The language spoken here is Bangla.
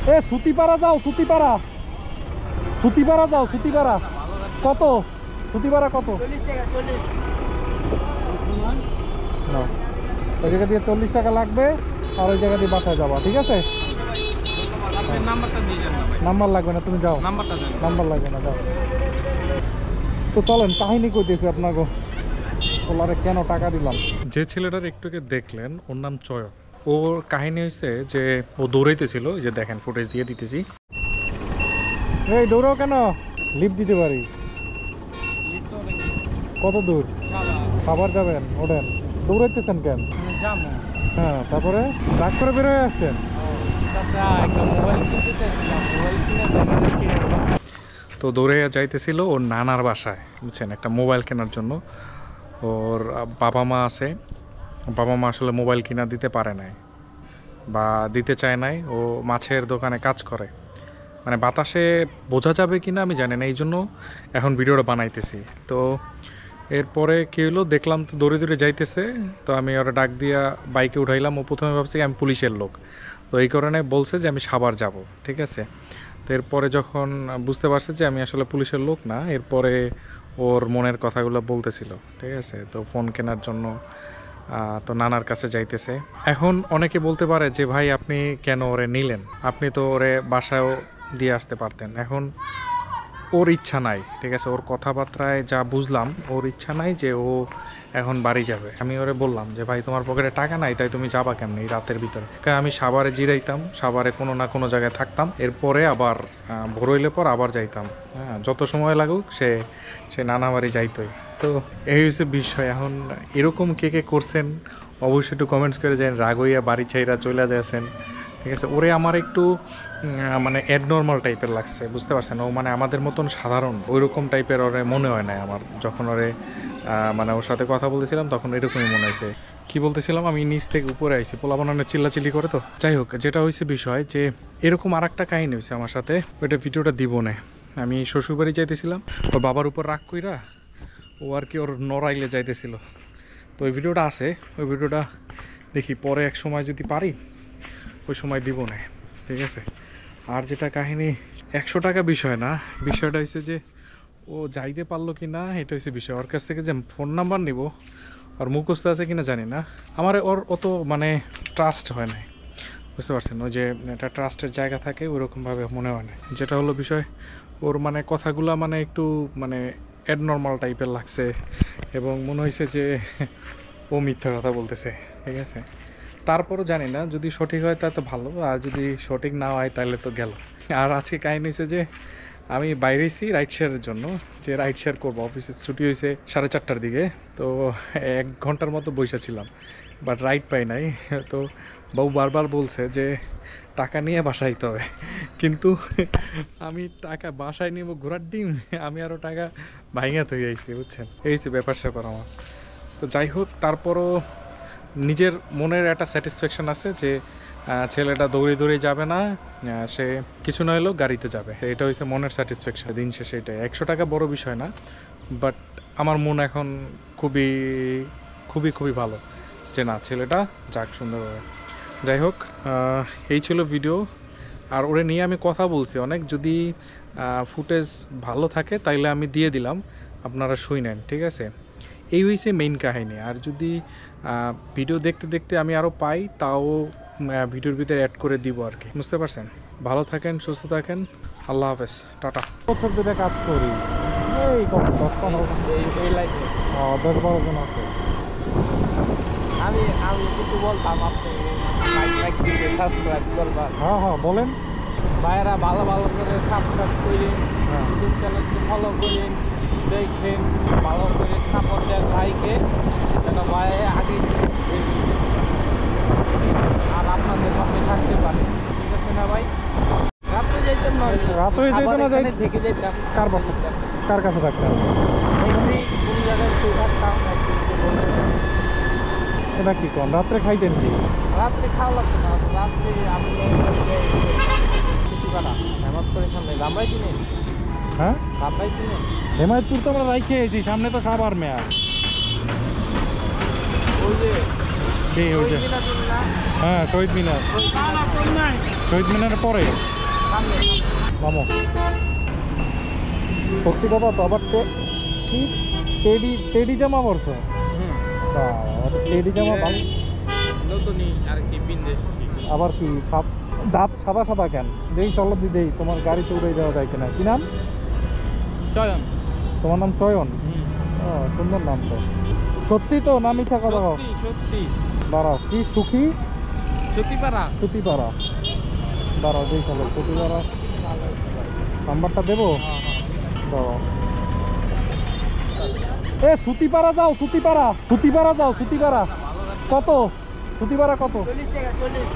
এ সুতিপাড়া যাও, সুতিপাড়া যাও, সুতিপাড়া কত? সুতিপাড়া কত? 40 টাকা 40। না, ওই জায়গা দিয়ে 40 টাকা লাগবে, আর ওই জায়গা দিয়ে বাসায় যাবা, ঠিক আছে? নাম্বার লাগবে না, তুমি যাও। নাম্বার লাগবে না, যাও। তো চলেন কাহিনী কইতেছি আপনাকে, ওলারে কেন টাকা দিলাম। যে ছেলেটার একটুকে দেখলেন, ওর নাম চয়ক। ওর কাহিনী হয়েছে যে ও দৌড়াইতেছিল, যে দেখেন ফুটেজ দিয়ে দিতেছি। এই দৌড়াও কেন? লিফট দিতে পারি। কত দূর? খাবার যাবেন, ওঠেন। দৌড়াইতেছেন কেন? হ্যাঁ, তারপরে রাগ করে বেরোয় আসছেন। তো দৌড়ে যাইতেছিল ওর নানার বাসায়, বুঝছেন, একটা মোবাইল কেনার জন্য। ওর বাবা মা আছে, বাবা মা আসলে মোবাইল কিনা দিতে পারে নাই বা দিতে চায় নাই। ও মাছের দোকানে কাজ করে, মানে বাতাসে বোঝা যাবে কিনা আমি জানি না, এই জন্য এখন ভিডিওটা বানাইতেছি। তো এরপরে কী হলো দেখলাম, তো দৌড়ে দৌড়ে যাইতেছে। তো আমি ওরা ডাক দিয়া বাইকে উঠাইলাম। ও প্রথমে ভাবছি আমি পুলিশের লোক, তো এই কারণে বলছে যে আমি সাভার যাব, ঠিক আছে। তো এরপরে যখন বুঝতে পারছে যে আমি আসলে পুলিশের লোক না, এরপরে ওর মনের কথাগুলো বলতেছিল, ঠিক আছে। তো ফোন কেনার জন্য তো নানার কাছে যাইতেছে। এখন অনেকে বলতে পারে যে ভাই আপনি কেন ওরে নিলেন, আপনি তো ওরে বাসায়ও দিয়ে আসতে পারতেন। এখন ওর ইচ্ছা নাই, ঠিক আছে। ওর কথাবার্তায় যা বুঝলাম, ওর ইচ্ছা নাই যে ও এখন বাড়ি যাবে। আমি ওরে বললাম যে ভাই তোমার পকেটে টাকা নাই, তাই তুমি যাবা কেমনি এই রাতের ভিতরে? কারণ আমি সাভারে জিরাইতাম, সাভারে কোনো না কোনো জায়গায় থাকতাম, এরপরে আবার ভোর হইলে পর আবার যাইতাম। হ্যাঁ, যত সময় লাগুক সে নানা বাড়ি যাইতোই। তো এই হচ্ছে বিষয়। এখন এরকম কে কে করছেন অবশ্যই একটু কমেন্টস করে যায়, রাগ হইয়া বাড়ি ছাইরা চলে যাচ্ছেন, ঠিক আছে। ওরে আমার একটু মানে অ্যাবনর্মাল টাইপের লাগছে, বুঝতে পারছেন। ও মানে আমাদের মতন সাধারণ ওই রকম টাইপের ওরে মনে হয় নাই আমার। যখন ওরে মানে ওর সাথে কথা বলতেছিলাম তখন এরকমই মনে হয়েছে। কি বলতেছিলাম, আমি নিচ থেকে উপরে আইছি, পোলা বানানো চিল্লাচিল্লি করে। তো যাই হোক, যেটা হয়েছে বিষয় যে এরকম আর একটা কাহিনী হয়েছে আমার সাথে, ওইটা ভিডিওটা দিব না। আমি শ্বশুরবাড়ি যাইতেছিলাম, ওর বাবার উপর রাগ কইরা ও আর কি ওর নড়াইলে যাইতেছিল। তো ওই ভিডিওটা আছে, ওই ভিডিওটা দেখি পরে এক সময় যদি পারি ওই সময় দিব না, ঠিক আছে। আর যেটা কাহিনী 100 টাকা বিষয় না, বিষয়টা হচ্ছে যে ও যাইতে পারলো কি না, এটা হচ্ছে বিষয়। ওর কাছ থেকে যে ফোন নাম্বার নিব, আর মুখস্থ আছে কিনা জানি না। আমার ওর অত মানে ট্রাস্ট হয় নাই, বুঝতে পারছেন। ওই যে একটা ট্রাস্টের জায়গা থাকে ওইরকমভাবে মনে হয় না। যেটা হলো বিষয়, ওর মানে কথাগুলো মানে একটু মানে অ্যাবনর্মাল টাইপের লাগছে, এবং মনে হয়েছে যে ও মিথ্যা কথা বলতেছে, ঠিক আছে। তারপরও জানি না, যদি সঠিক হয় তা তো ভালো, আর যদি সঠিক না হয় তাহলে তো গেল। আর আজকে কাহিনী হয়েছে যে আমি বাইরেছি রাইড শেয়ারের জন্য, যে রাইড শেয়ার করবো। অফিসের ছুটি হয়েছে 4:30টার দিকে, তো 1 ঘন্টার মতো বসে ছিলাম, বাট রাইড পাই নাই। তো বাবু বারবার বলছে যে টাকা নিয়ে বাসায় যেতে হবে, কিন্তু আমি টাকা বাসায় নিব ঘোরার ডিম, আমি আরও টাকা ভাঙা তো যাইছি, বুঝছেন। এই যে ব্যাপার স্যাপার আমার। তো যাই হোক, তারপরও নিজের মনের একটা স্যাটিসফ্যাকশন আছে যে ছেলেটা দৌড়ে দৌড়ে যাবে না, সে কিছু না হলেও গাড়িতে যাবে। এটা হচ্ছে মনের স্যাটিসফ্যাকশন দিন শেষে। এটাই 100 টাকা বড় বিষয় না, বাট আমার মন এখন খুবই খুবই খুবই ভালো যে না, ছেলেটা যাক সুন্দরভাবে। যাই হোক, এই ছিল ভিডিও। আর ওরে নিয়ে আমি কথা বলছি অনেক, যদি ফুটেজ ভালো থাকে তাইলে আমি দিয়ে দিলাম, আপনারা শুনেন, ঠিক আছে। এই হয়েছে মেইন কাহিনী। আর যদি ভিডিও দেখতে দেখতে আমি আরও পাই, তাও ভিডিওর ভিতরে অ্যাড করে দিব আর কি, বুঝতে পারছেন। ভালো থাকেন, সুস্থ থাকেন, আল্লাহ হাফেজ, টাটা। বছর ধরে কাজ করি, এই কত 10-12 জন আছে। আমি কিছু বলতাম, আপনি সাবস্ক্রাইব করবেন। হ্যাঁ হ্যাঁ, বলেন। ভাইয়েরা ভালো ভালো করে সাবস্ক্রাইব করেন, হ্যাঁ, ইউটিউব চ্যানেলকে ফলো করেন, দেখেন, ভালো করে সাপোর্ট দেন ভাইকে, যেন ভাই আগে আর আপনাদের পাশে থাকতে পারে, ঠিক আছে না ভাই? রাত্রে যাইতাম না, রাতে যেত না, যাই থেকে যেতাম। কার বাসা, কার কাছে থাকতাম? এমনি কোন জায়গায় শুয়ে থাকতাম। এটা কি কোন রাত্রে খাইতেন কি? রাত্রে খাওয়া লাগতো না, রাত্রে আমি কিছু কাটা হেমাত করে সামনে গামরাই কিনে। হ্যাঁ, গামরাই কিনে হেমায়তপুর তো আমরা রাইখে এসেছি, সামনে তো সাভার মেয়া। ওই যে কি ওই যে হ্যাঁ শহীদ মিনার, শহীদ মিনারের পরে মামো। সত্যি কথা তো, আবার কি টেডি টেডি জামা পরছো? টেডি জামা ভালো। আবার কি দাঁত সাদা সাদা কেন? দেই চলো দিদেই, তোমার গাড়িতে উড়ে যাওয়া যায় কিনা। কি নাম? চয়ন। তোমার নাম চয়ন? ও সুন্দর নাম তো। সত্যি তো না মিথ্যা কথা? সত্যি। দাঁড়াও, কি সুখী সতীপাড়া। সুতিপাড়া, দাঁড়াও দেই চলো সুতিপাড়া নাম্বারটা দেবো। দাঁড়াও, এ সুতিপাড়া যাও, সুতিপাড়া সুতিপাড়া যাও, সুতিপাড়া কত? সুতিপাড়া কত? 40 টাকা 40।